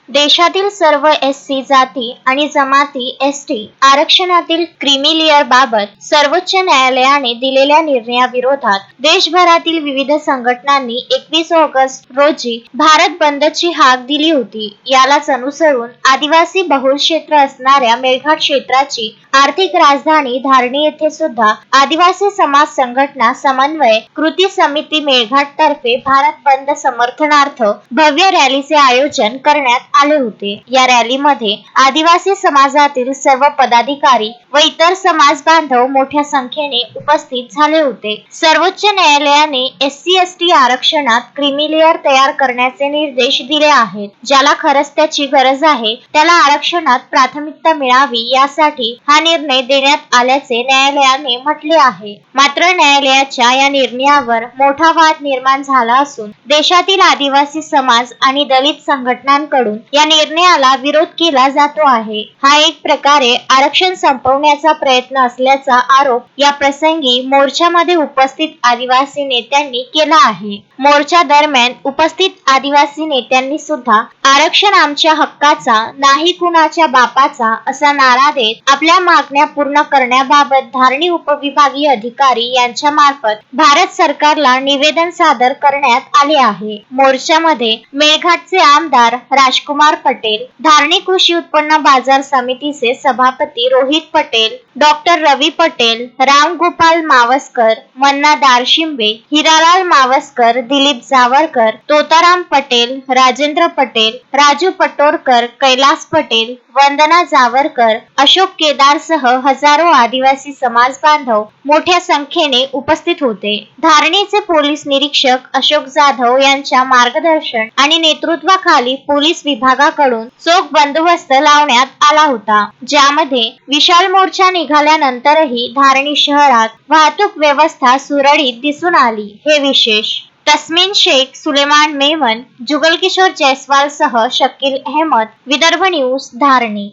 देशातील सर्व एससी जाती आणि जमाती एसटी आरक्षणातील क्रीमी लेअर बाबत सर्वोच्च न्यायालयाने दिलेल्या निर्णयाविरोधात देशभरातील विविध संघटनांनी 21 ऑगस्ट रोजी भारत बंदची हाक दिली होती. यालाच अनुसरून आदिवासी बहुल क्षेत्र असणाऱ्या मेळघाट क्षेत्राची आर्थिक राजधानी धारणी येथे सुद्धा आदिवासी समाज संघटना समन्वय कृती समिती मेळघाट तर्फे भारत बंद समर्थनार्थ भव्य रॅलीचे आयोजन करण्यात आले होते. या रॅलीमध्ये आदिवासी समाजातील सर्व पदाधिकारी व इतर समाज बांधव मोठ्या संख्येने उपस्थित झाले होते. सर्वोच्च न्यायालयाने एससी एसटी आरक्षणात क्रीमी लेअर तयार करण्याचे निर्देश दिले आहेत. ज्याला खरंच त्याची गरज आहे त्याला आरक्षणात प्राथमिकता मिळावी यासाठी हा निर्णय देण्यात आल्याचे न्यायालयाने म्हटले आहे. मात्र न्यायालयाच्या या निर्णयावर मोठा वाद निर्माण झाला असून देशातील आदिवासी समाज आणि दलित संघटनांकडून या निर्णयाला विरोध केला जातो आहे. हा एक प्रकारे आरक्षण संपवण्याचा प्रयत्न असल्याचा आरोप या प्रसंगी मोर्चामध्ये उपस्थित आदिवासी नेत्यांनी केला आहे. मोर्चा दरम्यान उपस्थित आदिवासी नेत्यांनी सुद्धा आरक्षण आमच्या हक्काचा नाही कुणाच्या बापाचा असा नारा देत आपल्या मागण्या पूर्ण करण्याबाबत धारणी उपविभागीय अधिकारी यांच्या मार्फत भारत सरकारला निवेदन सादर करण्यात आले आहे. मोर्चामध्ये मेळघाटचे आमदार राजकुमार पटेल, धारणी कृषी उत्पन्न बाजार समितीचे सभापती रोहित पटेल, डॉक्टर रवी पटेल, राम गोपाल मावस्कर, मन्ना दारशिंबे, हिरालाल मावस्कर, दिलीप जावरकर, तोताराम पटेल, राजेंद्र पटेल, राजू पटोरकर, कैलास पटेल, वंदना जावरकर, अशोक केदार सह हजारो आदिवासी समाज बांधव मोठ्या संख्येने उपस्थित होते. धारणीचे पोलीस निरीक्षक अशोक जाधव यांच्या मार्गदर्शन आणि नेतृत्वाखाली पोलीस विभागाकडून चोख बंदोबस्त लावण्यात आला होता. ज्यामध्ये विशाल मोर्चा निघाल्यानंतरही धारणी शहरात वाहतूक व्यवस्था सुरळीत दिसून आली. हे विशेष. तस्मीन शेख, सुलेमान मेमन, जुगल किशोर जयस्वाल सह शकील अहमद, विदर्भ न्यूज, धारणी.